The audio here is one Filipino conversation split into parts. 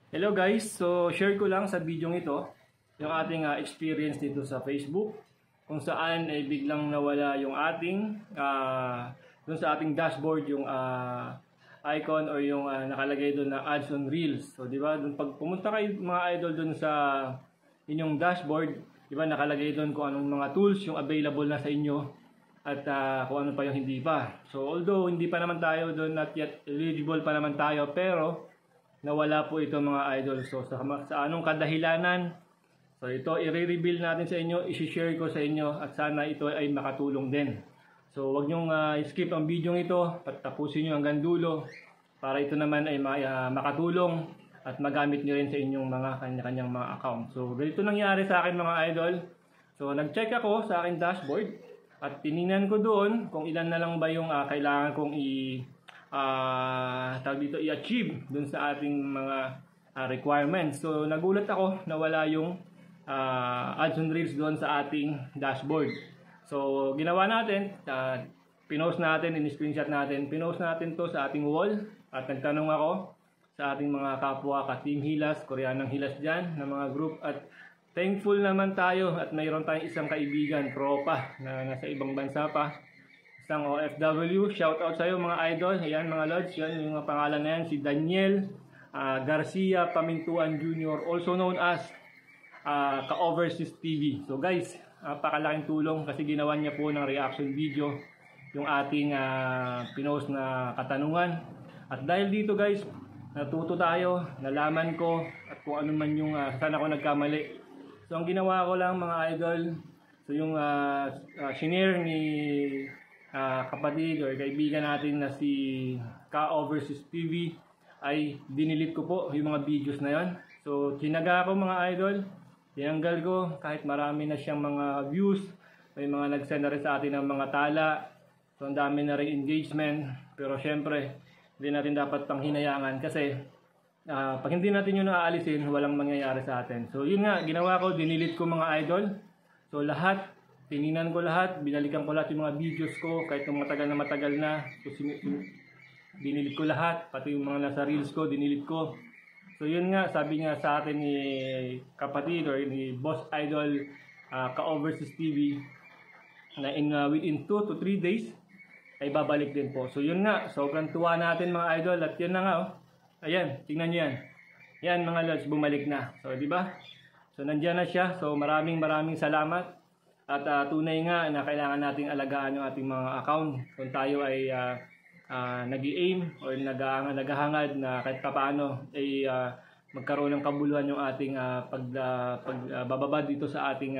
Hello guys, so share ko lang sa video ito yung ating experience dito sa Facebook kung saan ay biglang nawala yung ating dun sa ating dashboard yung icon or yung nakalagay doon na ads on reels. So di ba, dun pag pumunta kayo mga idol dun sa inyong dashboard, di ba nakalagay doon kung anong mga tools yung available na sa inyo at kung ano pa yung hindi pa. So although hindi pa naman tayo doon, not yet eligible pa naman tayo, pero nawala po ito mga idol. So sa anong kadahilanan, so ito i-reveal natin sa inyo, i-share ko sa inyo at sana ito ay makatulong din. So wag nyong skip ang video ito, tapusin nyo hanggang dulo para ito naman ay makatulong at magamit nyo rin sa inyong mga kanya-kanyang mga account. So ganito nangyari sa akin mga idol. So nag-check ako sa aking dashboard at tiningnan ko doon kung ilan na lang ba yung kailangan kong i-achieve dun sa ating mga requirements. So nagulat ako na wala yung ads on reels doon sa ating dashboard. So ginawa natin, pinost natin, in-screenshot natin, pinost natin to sa ating wall at nagtanong ako sa ating mga kapwa ka-team Hilas, Koreanang Hilas dyan na mga group at thankful naman tayo at mayroon tayong isang kaibigan, tropa na nasa ibang bansa pa. Isang OFW, shout out sa iyo mga idol. Ayan mga lods, yan yung pangalan na yan, si Daniel Garcia Pamintuan Jr., also known as Ka-Overseas TV. So guys, napakalaking tulong kasi ginawa niya po ng reaction video yung ating pinost na katanungan. At dahil dito guys, natuto tayo, nalaman ko at kung ano man yung saan ako nagkamali. So ang ginawa ko lang mga idol, so yung shinare ni kapatid or kaibigan natin na si Ka-Overseas TV ay dinilit ko po yung mga videos na yon. So tinaga ko mga idol, tinanggal ko kahit marami na siyang mga views, may mga nagsend na rin sa atin ng mga tala, so ang dami na rin engagement, pero syempre hindi natin dapat panghinayangan kasi pag hindi natin yun naaalisin, walang mangyayari sa atin. So yun nga, ginawa ko, dinilit ko mga idol. So lahat, tinignan ko lahat, binalikan ko lahat yung mga videos ko, kahit yung matagal na. So dinilit ko lahat, pati yung mga nasa reels ko, dinilit ko. So yun nga, sabi nga sa atin ni kapatid or ni Boss Idol Ka-Overseas TV na within 2 to 3 days ay babalik din po. So yun nga, sobrang tuwa natin mga idol at yun na nga oh. Ayan, tingnan nyo yan. Yan mga lods, bumalik na. So di ba? So nandiyan na siya. So maraming salamat. At tunay nga na kailangan nating alagaan yung ating mga account kung tayo ay nag-i-aim o naghahangad na kahit paano ay magkaroon ng kabuluhan yung ating pagbababa dito sa ating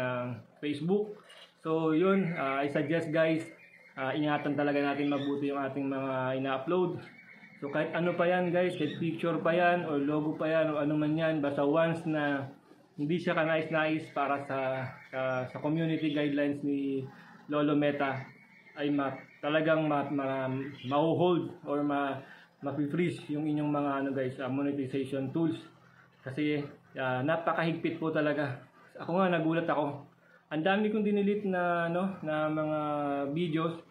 Facebook. So yun, I suggest guys, ingatan talaga natin mabuti yung ating mga ina-upload. So kahit ano pa yan guys, kahit picture pa yan o logo pa yan o ano man yan, basta once na hindi siya kanais-nais para sa community guidelines ni Lolo Meta ay talagang ma-hold or ma-freeze yung inyong mga monetization tools kasi napakahigpit po talaga. Ako nga nagulat ako. Ang dami kong dinilit na na mga videos.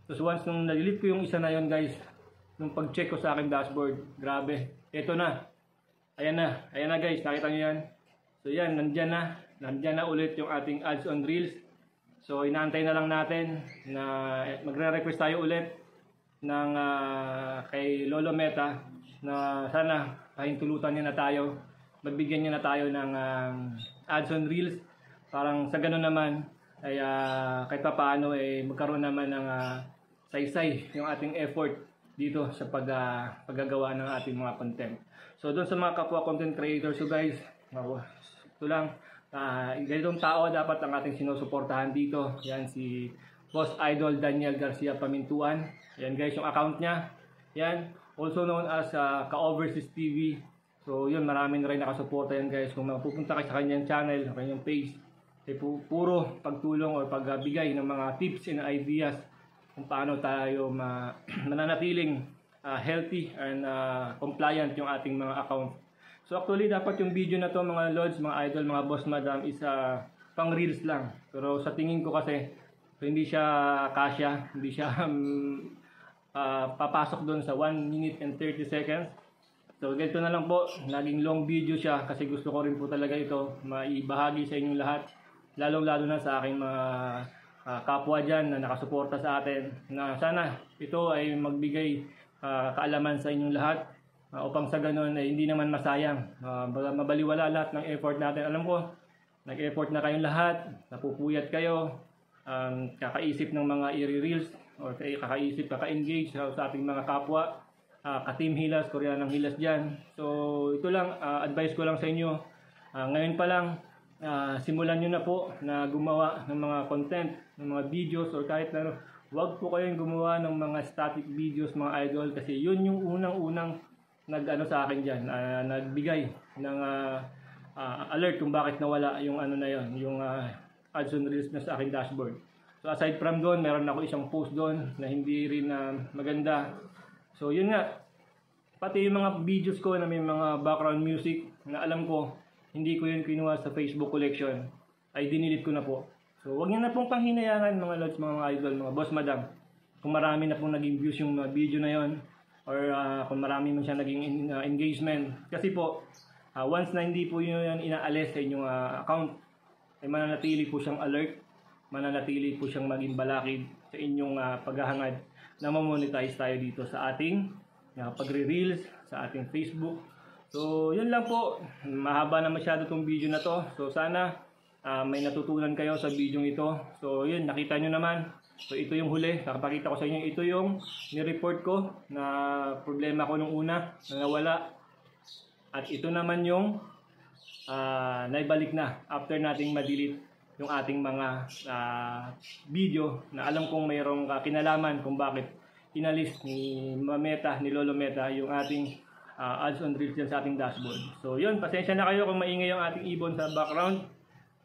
Tapos once nung na-delete ko yung isa na yon guys, nung pag-check ko sa aking dashboard, grabe. Ito na. Ayan na guys, nakita niyo yan. So yan, nandyan na ulit yung ating ads on reels. So inaantay na lang natin na magre-request tayo ulit ng kay Lolo Meta na sana pahintulutan niya na tayo, magbigyan niya na tayo ng ads on reels. Parang sa ganun naman ay kahit pa paano ay magkaroon naman ng saysay yung ating effort dito sa paggagawa ng ating mga content. So doon sa mga kapwa content creators, so guys, ito lang, ganitong tao dapat ang ating sinusuportahan dito. Yan si Boss Idol Daniel Garcia Pamintuan. Yan guys yung account niya. Yan, also known as Ka-Overseas TV. So yun, maraming rin nakasuporta yan guys. Kung mapupunta kayo sa kanyang channel, sa kanyang page, ay puro pagtulong o pagbigay ng mga tips and ideas kung paano tayo mananatiling healthy and compliant yung ating mga account. So actually dapat yung video na to mga lods, mga idol, mga boss madam is pang reels lang. Pero sa tingin ko kasi hindi siya kasya, hindi siya papasok doon sa 1 minute and 30 seconds. So ganito na lang po, naging long video siya kasi gusto ko rin po talaga ito maibahagi sa inyong lahat. Lalong-lalo na sa aking mga kapwa dyan na nakasuporta sa atin. Na sana ito ay magbigay kaalaman sa inyong lahat upang sa ganun ay hindi naman masayang. Mabaliwala lahat ng effort natin. Alam ko, nag-effort na kayong lahat, napupuyat kayo, kakaisip ng mga i-reels or kakaisip, kaka-engage sa ating mga kapwa, ka-team Hilas, Koreanang Hilas dyan. So ito lang, advice ko lang sa inyo. Ngayon pa lang, simulan nyo na po na gumawa ng mga content, ng mga videos or kahit na wag po kayong gumawa ng mga static videos mga idol kasi yun yung unang-unang nag-ano sa akin dyan, nagbigay ng alert kung bakit nawala yung ano na yon, yung ads on reels na sa aking dashboard. So aside from doon, meron ako isang post doon na hindi rin maganda. So yun nga, pati yung mga videos ko na may mga background music na alam ko hindi ko yun kinuha sa Facebook collection, ay dinilit ko na po. So wag niyo na pong panghinayangan mga lods, mga idol, mga boss, madam. Kung marami na pong naging views yung video na yon or kung marami man siya naging engagement. Kasi po, once na hindi po yun inaalis sa inyong account, ay mananatili po siyang alert, mananatili po siyang maging balakid sa inyong paghahangad na ma-monetize tayo dito sa ating pagre-reels, sa ating Facebook. So yun lang po, mahaba na masyado itong video na to. So sana may natutunan kayo sa video ito. So yun, nakita nyo naman. So ito yung huli, nakapakita ko sa inyo, ito yung ni-report ko na problema ko nung una, na nawala. At ito naman yung naibalik na after nating ma-delete yung ating mga video na alam kong mayroong kinalaman kung bakit inalis ni Meta, ni Lolo Meta yung ating ads on reels dyan sa ating dashboard. So yun, pasensya na kayo kung maingay yung ating ibon sa background.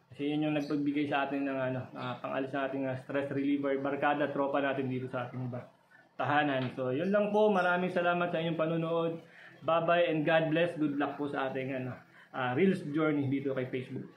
Kasi yun yung nagpagbigay sa atin ng pangalis sa ating stress reliever, barkada, tropa natin dito sa ating tahanan. So yun lang po, maraming salamat sa inyong panunood. Bye bye and God bless. Good luck po sa ating Reels journey dito kay Facebook.